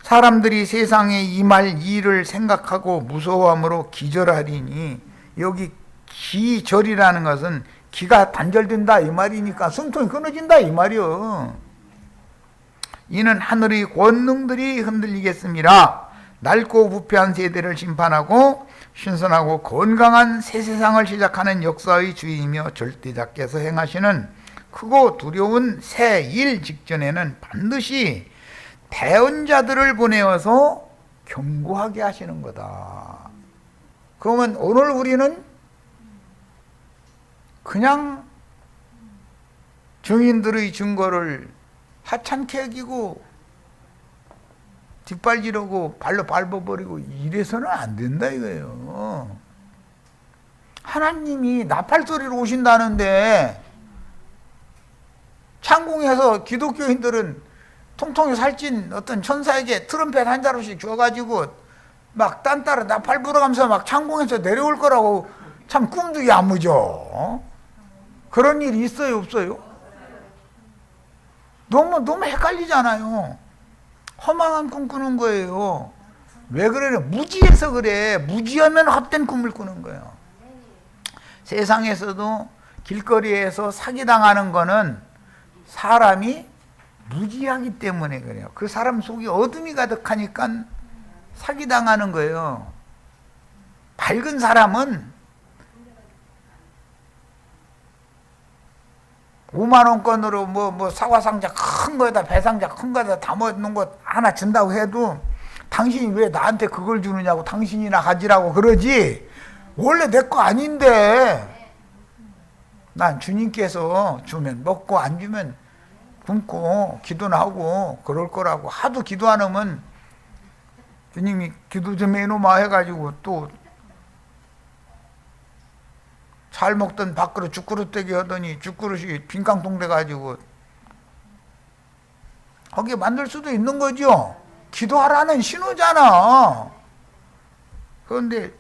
사람들이 세상에 임할 일을 생각하고 무서워함으로 기절하리니, 여기 기절이라는 것은 기가 단절된다 이 말이니까 숨통이 끊어진다 이 말이요. 이는 하늘의 권능들이 흔들리겠습니다. 낡고 부패한 세대를 심판하고 신선하고 건강한 새 세상을 시작하는 역사의 주이며 절대자께서 행하시는 크고 두려운 새 일 직전에는 반드시 대언자들을 보내어서 경고하게 하시는 거다. 그러면 오늘 우리는 그냥 증인들의 증거를 하찮게 여기고 뒷발지르고 발로 밟아버리고 이래서는 안 된다 이거예요. 하나님이 나팔소리로 오신다는데 창공에서 기독교인들은 통통이 살찐 어떤 천사에게 트럼펫 한 자루씩 줘가지고 막 딴 따라 나팔 불어가면서 막 창공에서 내려올 거라고 참 꿈도 야무져. 그런 일이 있어요 없어요? 너무 헷갈리잖아요. 허망한 꿈 꾸는 거예요. 왜 그래? 무지해서 그래. 무지하면 헛된 꿈을 꾸는 거예요. 세상에서도 길거리에서 사기당하는 거는 사람이 무지하기 때문에 그래요. 그 사람 속에 어둠이 가득하니까 사기당하는 거예요. 밝은 사람은 5만원권으로 뭐 사과상자 큰 거에다 배상자 큰 거에다 담아놓은 거 하나 준다고 해도 당신이 왜 나한테 그걸 주느냐고 당신이나 가지라고 그러지, 원래 내 거 아닌데 난 주님께서 주면 먹고 안 주면 굶고 기도나 하고 그럴 거라고. 하도 기도 안 하면 주님이 기도 좀 해놓으마 해가지고 또 잘 먹던 밥그릇 죽그릇 되게 하더니 죽그릇이 빈깡통 돼가지고 거기에 만들 수도 있는 거죠. 기도하라는 신호잖아. 그런데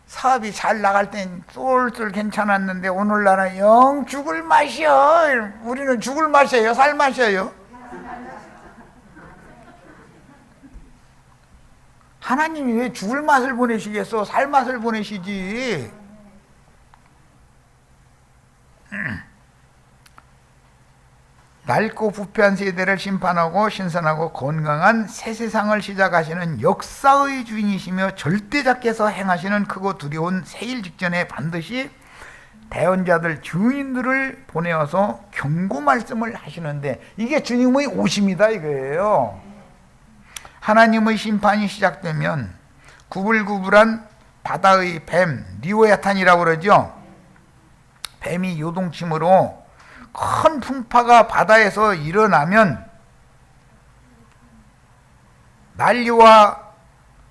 사업이 잘 나갈 땐 쏠쏠 괜찮았는데 오늘날은 영 죽을 맛이요. 우리는 죽을 맛이에요, 살 맛이에요? 하나님이 왜 죽을 맛을 보내시겠어? 살 맛을 보내시지. 낡고 부패한 세대를 심판하고 신선하고 건강한 새 세상을 시작하시는 역사의 주인이시며 절대자께서 행하시는 크고 두려운 새일 직전에 반드시 대언자들 증인들을 보내어서 경고 말씀을 하시는데 이게 주님의 오심이다 이거예요. 하나님의 심판이 시작되면 구불구불한 바다의 뱀, 리오야탄이라고 그러죠. 뱀이 요동침으로 큰 풍파가 바다에서 일어나면 난리와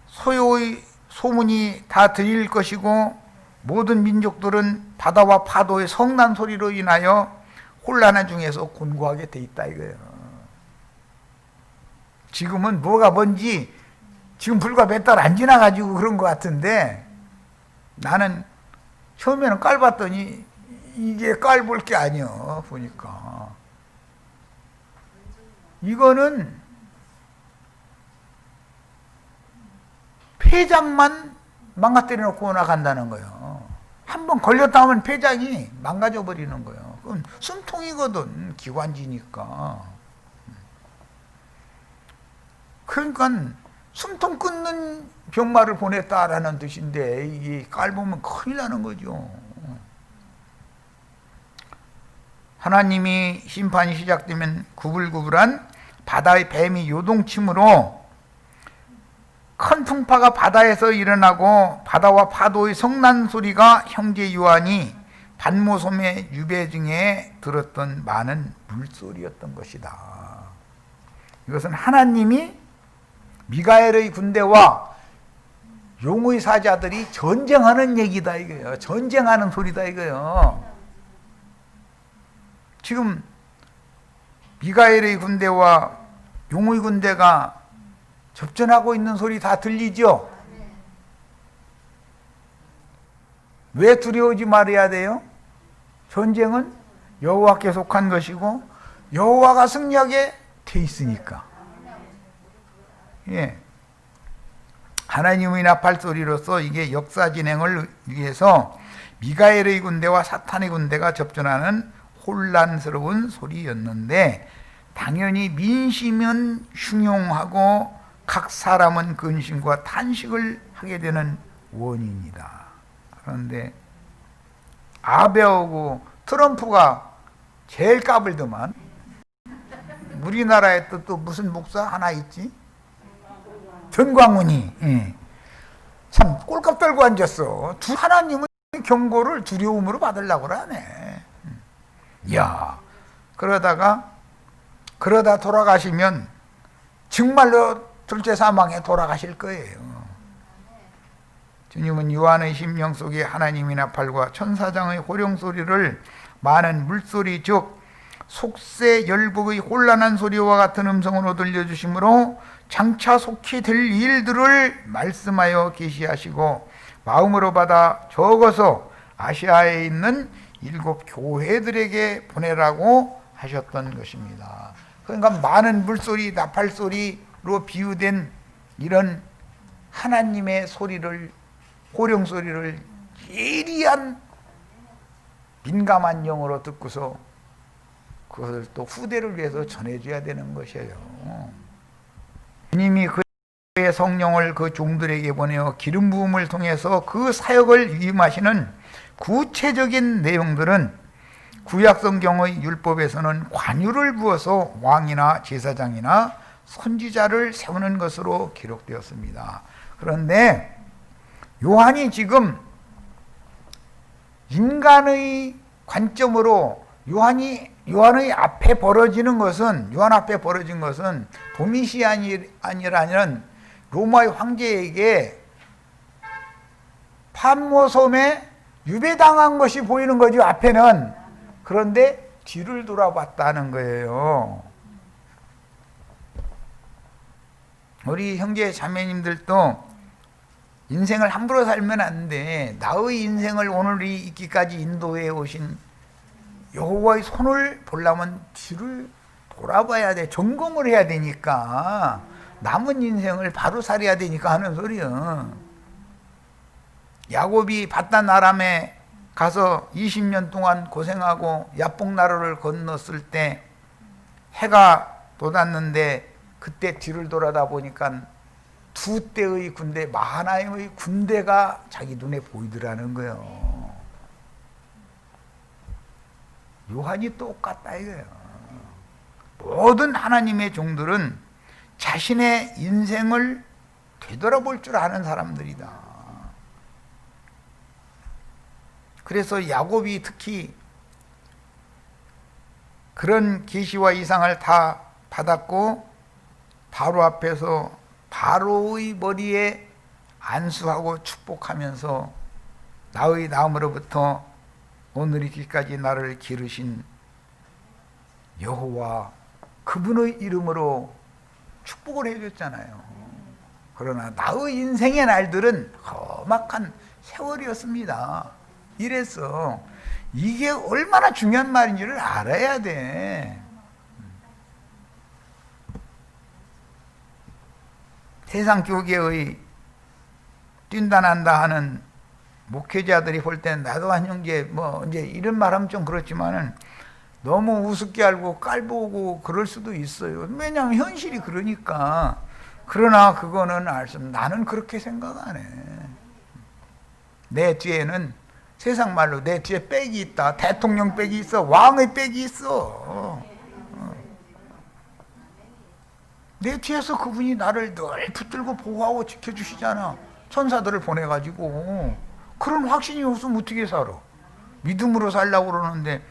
소요의 소문이 다 들릴 것이고 모든 민족들은 바다와 파도의 성난 소리로 인하여 혼란한 중에서 곤고하게 돼 있다 이거예요. 지금은 뭐가 뭔지 지금 불과 몇 달 안 지나가지고 그런 것 같은데 나는 처음에는 깔봤더니 이게 깔볼 게 아니야 보니까. 이거는 폐장만 망가뜨려 놓고 나간다는 거예요. 한번 걸렸다 하면 폐장이 망가져 버리는 거예요. 그건 숨통이거든, 기관지니까. 그러니까 숨통 끊는 병마를 보냈다라는 뜻인데 이게 깔보면 큰일 나는 거죠. 하나님이 심판이 시작되면 구불구불한 바다의 뱀이 요동침으로 큰 풍파가 바다에서 일어나고 바다와 파도의 성난 소리가 형제 요한이 반모섬의 유배 중에 들었던 많은 물소리였던 것이다. 이것은 하나님이 미가엘의 군대와 용의 사자들이 전쟁하는 얘기다 이거예요. 전쟁하는 소리다 이거예요. 지금 미가엘의 군대와 용의 군대가 접전하고 있는 소리 다 들리죠? 왜 두려워하지 말아야 돼요? 전쟁은 여호와께 속한 것이고 여호와가 승리하게 돼 있으니까. 예. 하나님의 나팔 소리로서 이게 역사 진행을 위해서 미가엘의 군대와 사탄의 군대가 접전하는 혼란스러운 소리였는데 당연히 민심은 흉용하고 각 사람은 근심과 탄식을 하게 되는 원인이다. 그런데 아베하고 트럼프가 제일 까불더만. 우리나라에 또 무슨 목사 하나 있지? 전광훈이. 예. 참 꼴값 떨고 앉았어. 하나님의 경고를 두려움으로 받으려고 그러네. 이야, 그러다 돌아가시면 정말로 둘째 사망에 돌아가실 거예요. 주님은 요한의 심령 속에 하나님의 나팔과 천사장의 호령 소리를 많은 물소리 즉 속세 열국의 혼란한 소리와 같은 음성으로 들려주심으로 장차 속히 될 일들을 말씀하여 계시하시고 마음으로 받아 적어서 아시아에 있는 7 교회들에게 보내라고 하셨던 것입니다. 그러니까 많은 물소리, 나팔소리로 비유된 이런 하나님의 소리를, 호령 소리를 예리한 민감한 영으로 듣고서 그것을 또 후대를 위해서 전해줘야 되는 것이에요. 주님이 그의 성령을 그 종들에게 보내어 기름 부음을 통해서 그 사역을 위임하시는 구체적인 내용들은 구약 성경의 율법에서는 관유를 부어서 왕이나 제사장이나 선지자를 세우는 것으로 기록되었습니다. 그런데 요한이 지금 인간의 관점으로 요한의 앞에 벌어진 것은 도미시안이라는 로마의 황제에게 판모섬에 유배당한 것이 보이는 거죠, 앞에는. 그런데 뒤를 돌아봤다는 거예요. 우리 형제 자매님들도 인생을 함부로 살면 안 돼. 나의 인생을 오늘 있기까지 인도해 오신 여호와의 손을 보려면 뒤를 돌아봐야 돼. 점검을 해야 되니까. 남은 인생을 바로 살아야 되니까 하는 소리야. 야곱이 바단 아람에 가서 20년 동안 고생하고 야복나루를 건넜을 때 해가 돋았는데 그때 뒤를 돌아다 보니까 두 때의 군대, 마하나임의 군대가 자기 눈에 보이더라는 거예요. 요한이 똑같다 이거예요. 모든 하나님의 종들은 자신의 인생을 되돌아볼 줄 아는 사람들이다. 그래서 야곱이 특히 그런 계시와 이상을 다 받았고 바로 앞에서 바로의 머리에 안수하고 축복하면서 나의 다음으로부터 오늘이기까지 나를 기르신 여호와 그분의 이름으로 축복을 해줬잖아요. 그러나 나의 인생의 날들은 험악한 세월이었습니다. 이래서 이게 얼마나 중요한 말인지를 알아야 돼. 세상 교계의 뛴다 난다 하는 목회자들이 볼 때는 나도 한 형제 뭐 이제 이런 말하면 좀 그렇지만은 너무 우습게 알고 깔보고 그럴 수도 있어요. 왜냐하면 현실이 그러니까. 그러나 그거는 나는 그렇게 생각 안 해. 내 뒤에는 세상 말로 내 뒤에 백이 있다. 대통령 백이 있어. 왕의 백이 있어. 내 뒤에서 그분이 나를 늘 붙들고 보호하고 지켜주시잖아. 천사들을 보내가지고. 그런 확신이 없으면 어떻게 살아? 믿음으로 살려고 그러는데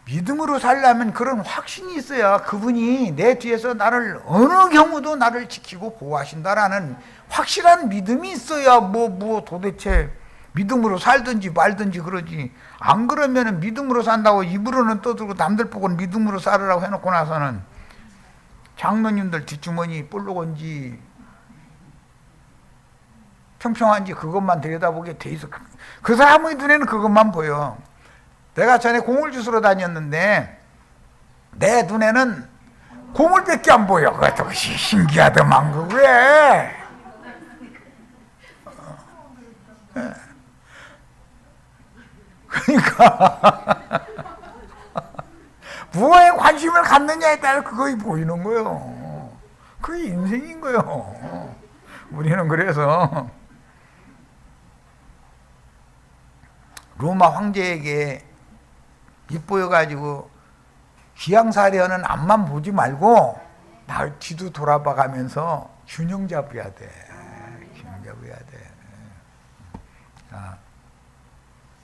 믿음으로 살려면 그런 확신이 있어야 그분이 내 뒤에서 나를 어느 경우도 나를 지키고 보호하신다라는 확실한 믿음이 있어야 뭐 도대체 믿음으로 살든지 말든지 그러지. 안 그러면 믿음으로 산다고 입으로는 떠들고 남들 보고는 믿음으로 살으라고 해놓고 나서는 장로님들 뒷주머니 볼록한지 평평한지 그것만 들여다보게 돼 있어. 그 사람의 눈에는 그것만 보여. 내가 전에 공을 주스러 다녔는데 내 눈에는 공을밖에 안 보여. 그것도 신기하더만 그게. 그러니까 무엇에 관심을 갖느냐에 따라 그것이 보이는 거예요. 그게 인생인 거예요. 우리는 그래서 로마 황제에게 입보여가지고 귀양사려는 앞만 보지 말고 날 뒤도 돌아봐 가면서 균형 잡아야 돼. 균형 잡아야 돼. 자,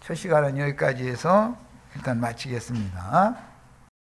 첫 시간은 여기까지 해서 일단 마치겠습니다.